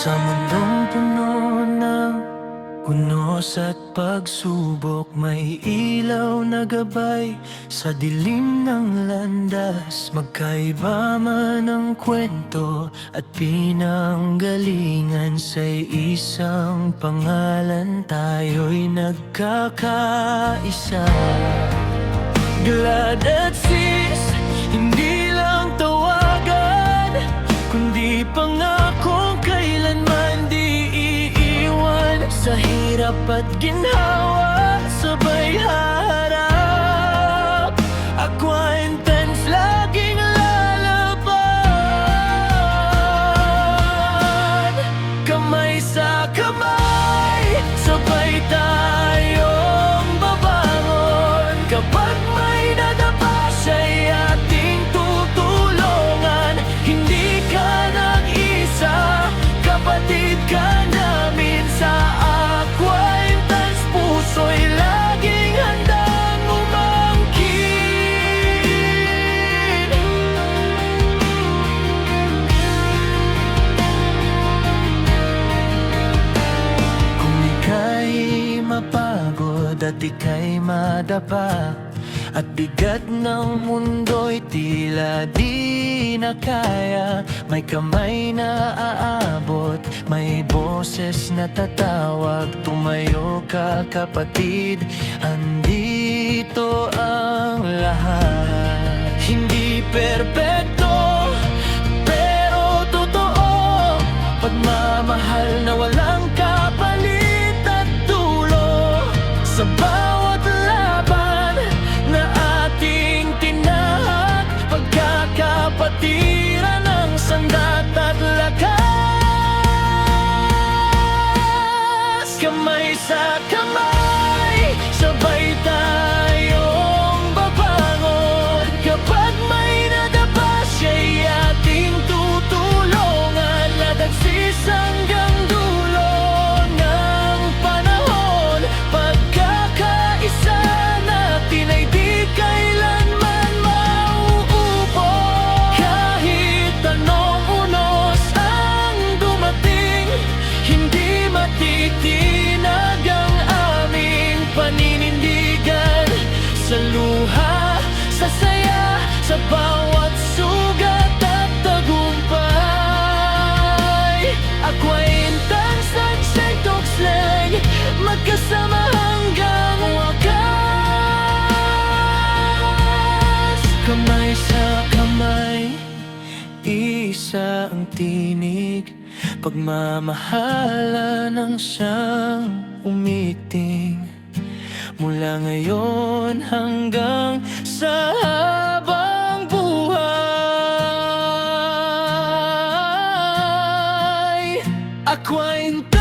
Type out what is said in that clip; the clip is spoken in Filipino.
Sa mundong puno ng unos at pagsubok, may ilaw na gabay sa dilim ng landas. Magkaiba man ang kwento at pinanggalingan, sa isang pangalan tayo'y nagkakaisa. Glad at sis, hindi lang tawagan, kundi pangakong kailanman di iiwan. Sa hirap at ginhawa, sabay haharap. Acquaintance laging lalaban. Kamay sa kamay, sabay tayong babangon. Kapag may nadapa, siya'y ating tutulungan. Hindi ka nag-isa, kapatid ka namin. Sa acquaintance, puso'y laging handang umangkin. Kung ika'y mapagod at ika'y madapa, at bigat ng mundo'y tila di na kaya, may kamay na aabot, may boses na tatawag. Tumayo ka kapatid, andito ang lahat. Hindi perpekto, pero totoo, pagmamahal na walang kapalit at dulo. Sa bawat laban na ating tinahak, pagkakapatiran ng sandat at lakas. Kamay sa kamay, sabay tayong babangon. Kapag may nadapa, siya'y ating tutulungan. Ladagsis hanggang dulo ng panahon. Pagkakaisa natin ay di kailanman mauupo. Kahit anong unos ang dumating, hindi matitinag ang aming paninindigan. Sa luha, sa saya, sa bawat sugat at tagumpay. Acquaintance at Sektok Slang, magkasama hanggang wakas. Kamay sa kamay, isa ang tinig, pagmamahalan ang siyang umiting. Mula ngayon hanggang sa habang buhay. Acquaintance